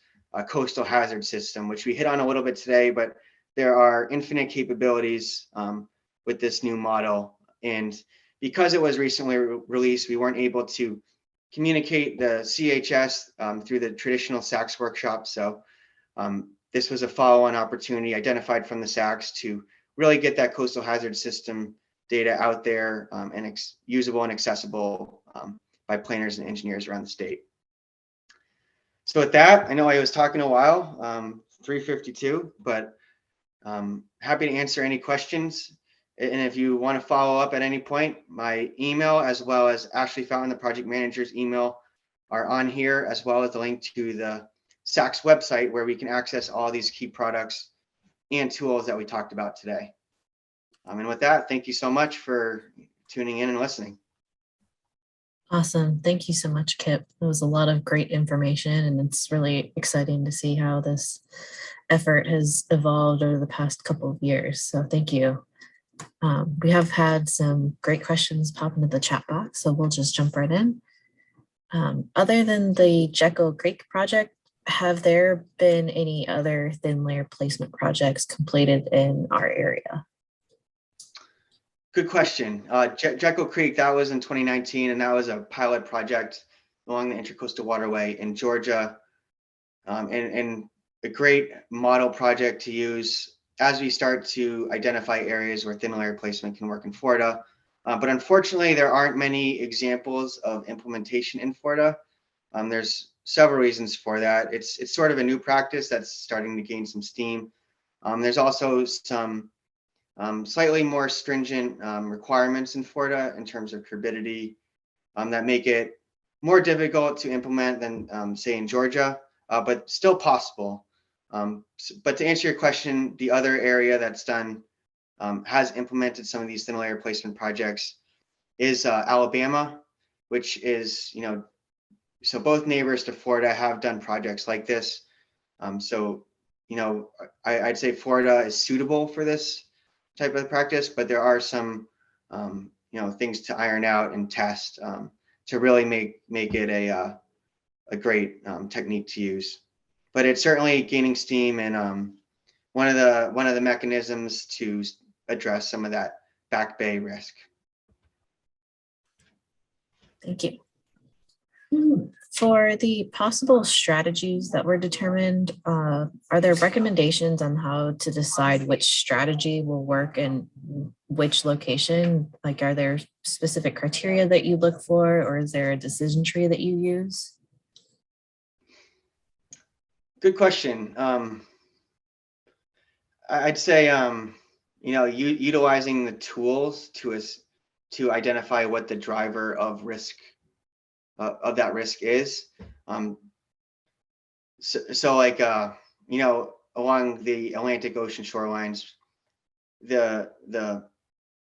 Coastal Hazard System, which we hit on a little bit today, but there are infinite capabilities with this new model. And because it was recently released, we weren't able to communicate the CHS through the traditional SACS workshop. So this was a follow-on opportunity identified from the SACS to really get that coastal hazard system data out there and usable and accessible by planners and engineers around the state. So with that, I know I was talking a while, 3:52, but happy to answer any questions. And if you want to follow up at any point, my email as well as Ashley Fountain, the project manager's email, are on here, as well as the link to the SACS website where we can access all these key products and tools that we talked about today. And with that, thank you so much for tuning in and listening. Awesome. Thank you so much, Kip. It was a lot of great information, and it's really exciting to see how this effort has evolved over the past couple of years. So thank you. We have had some great questions pop into the chat box, so we'll just jump right in. Other than the Jekyll Creek project, have there been any other thin layer placement projects completed in our area? Good question. Jekyll Creek, that was in 2019, and that was a pilot project along the Intracoastal Waterway in Georgia, and a great model project to use as we start to identify areas where thin layer placement can work in Florida. But unfortunately, there aren't many examples of implementation in Florida. There's several reasons for that. It's sort of a new practice that's starting to gain some steam. There's also some slightly more stringent requirements in Florida in terms of turbidity that make it more difficult to implement than say in Georgia, but still possible. But to answer your question, the other area that's done has implemented some of these thin layer placement projects is Alabama, which is, so both neighbors to Florida have done projects like this. So, I'd say Florida is suitable for this type of practice, but there are some, things to iron out and test to really make it a great technique to use. But it's certainly gaining steam, and one of the mechanisms to address some of that back bay risk. Thank you. For the possible strategies that were determined, are there recommendations on how to decide which strategy will work in which location? Like, are there specific criteria that you look for, or is there a decision tree that you use? Good question. I'd say, utilizing the tools to identify what the driver of risk of that risk is. So like, along the Atlantic Ocean shorelines, that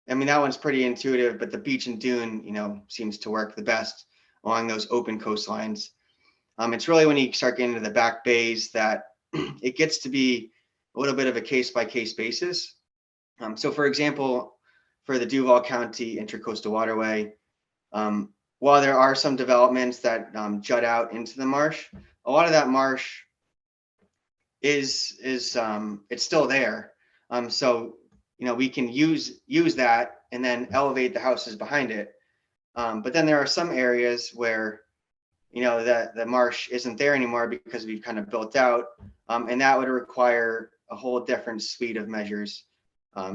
one's pretty intuitive, but the beach and dune, seems to work the best along those open coastlines. It's really when you start getting into the back bays that it gets to be a little bit of a case-by-case basis. So for example, for the Duval County Intracoastal Waterway, while there are some developments that jut out into the marsh, a lot of that marsh is it's still there. So we can use that and then elevate the houses behind it. But then there are some areas where that the marsh isn't there anymore because we've kind of built out, and that would require a whole different suite of measures,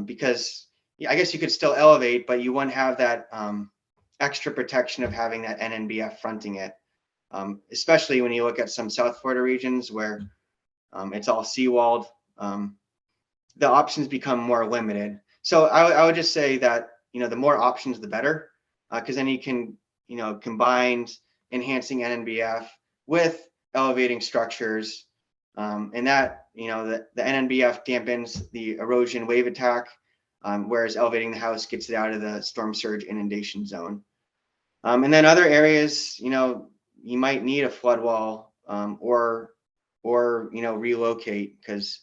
because I guess you could still elevate, but you wouldn't have that extra protection of having that NNBF fronting it, especially when you look at some South Florida regions where it's all seawalled. the options become more limited. So I would just say that, the more options, the better, because then you can, combine enhancing NNBF with elevating structures, and that, the NNBF dampens the erosion wave attack, whereas elevating the house gets it out of the storm surge inundation zone. And then other areas, you might need a flood wall, or relocate, because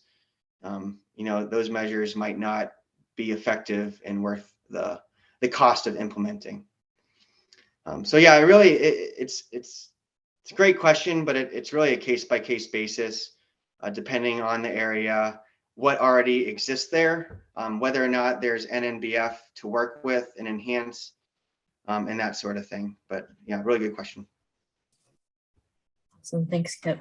those measures might not be effective and worth the cost of implementing. So yeah, it's a great question, but it's really a case-by-case basis, depending on the area, what already exists there, whether or not there's NNBF to work with and enhance, and that sort of thing. But yeah, really good question. Awesome, thanks, Kip.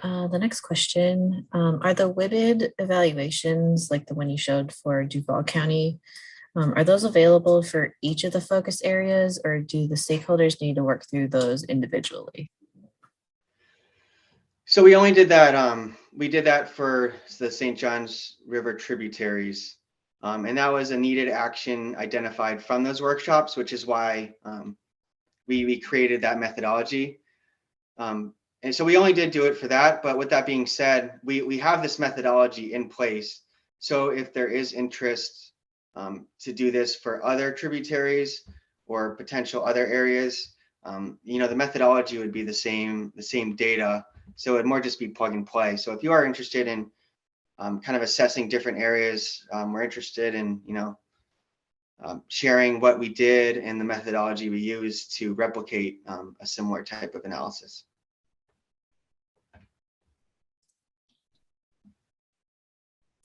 The next question, are the WIBID evaluations, like the one you showed for Duval County, are those available for each of the focus areas, or do the stakeholders need to work through those individually? So we only did that, we did that for the St. Johns River tributaries. And that was a needed action identified from those workshops, which is why we created that methodology. And so we only did do it for that. But with that being said, we have this methodology in place. So if there is interest to do this for other tributaries or potential other areas, the methodology would be the same data. So it'd more just be plug and play. So if you are interested in kind of assessing different areas, we're interested in, sharing what we did and the methodology we used to replicate a similar type of analysis.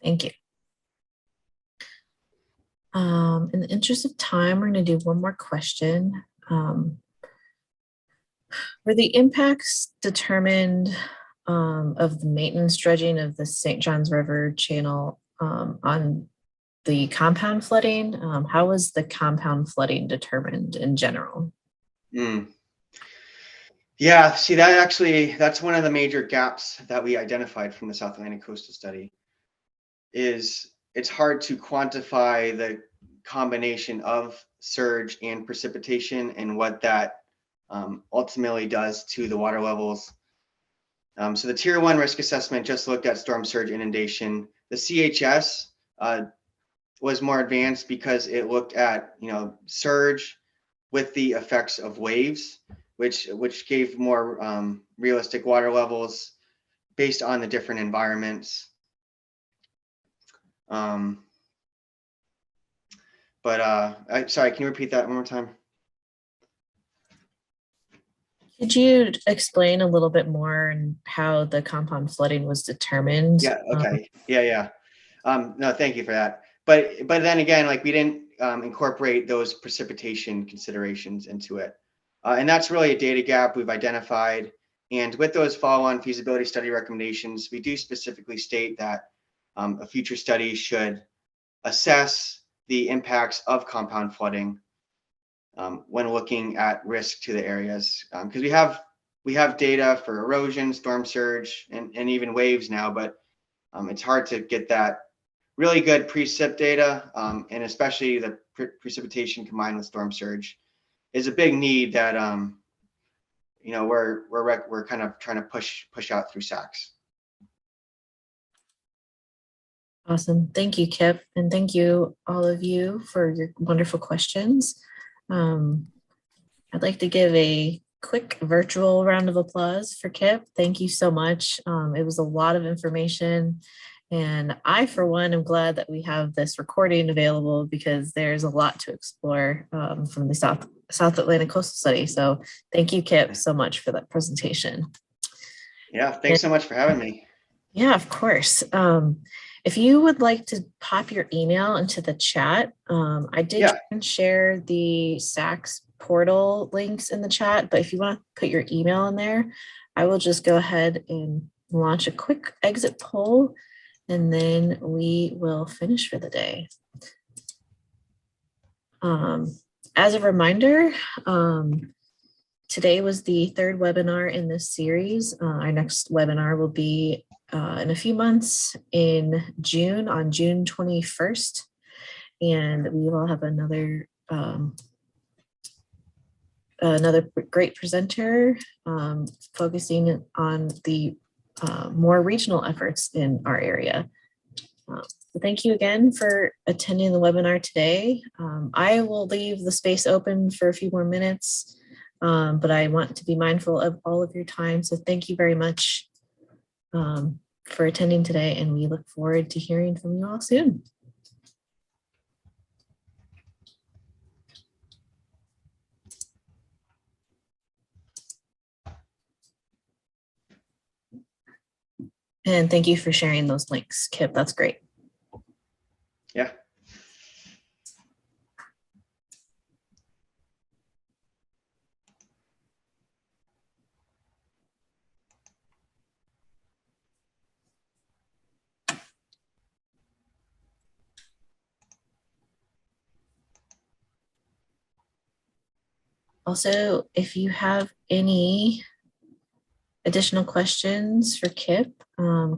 Thank you. In the interest of time, we're going to do one more question. Were the impacts determined of the maintenance dredging of the St. Johns River channel on the compound flooding? How was the compound flooding determined in general? Yeah, see, that's one of the major gaps that we identified from the South Atlantic Coastal Study. It's hard to quantify the combination of surge and precipitation and what that ultimately does to the water levels. So the Tier 1 risk assessment just looked at storm surge inundation. The CHS was more advanced because it looked at surge with the effects of waves, which gave more realistic water levels based on the different environments. Sorry, can you repeat that one more time? Could you explain a little bit more on how the compound flooding was determined? Yeah, okay. Yeah. No, thank you for that. But then again, like we didn't incorporate those precipitation considerations into it. And that's really a data gap we've identified. And with those follow-on feasibility study recommendations, we do specifically state that a future study should assess the impacts of compound flooding when looking at risk to the areas, because we have data for erosion, storm surge, and even waves now, but it's hard to get that really good precip data, and especially the precipitation combined with storm surge is a big need that we're kind of trying to push out through SACs. Awesome. Thank you, Kip. And thank you, all of you, for your wonderful questions. I'd like to give a quick virtual round of applause for Kip. Thank you so much. It was a lot of information. And I, for one, am glad that we have this recording available because there's a lot to explore from the South Atlantic Coastal Study. So thank you, Kip, so much for that presentation. Yeah, thanks so much for having me. Yeah, of course. If you would like to pop your email into the chat, I did try and share the SACS portal links in the chat, but if you want to put your email in there, I will just go ahead and launch a quick exit poll, and then we will finish for the day. As a reminder, today was the third webinar in this series. Our next webinar will be in a few months in June, on June 21st. And we will have another great presenter focusing on the more regional efforts in our area. So thank you again for attending the webinar today. I will leave the space open for a few more minutes, but I want to be mindful of all of your time. So thank you very much for attending today, and we look forward to hearing from you all soon. And thank you for sharing those links, Kip. That's great. Yeah. Also, if you have any additional questions for Kip,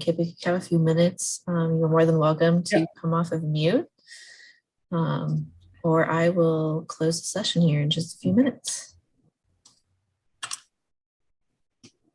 Kip, if you have a few minutes, you're more than welcome to come off of mute, or I will close the session here in just a few minutes.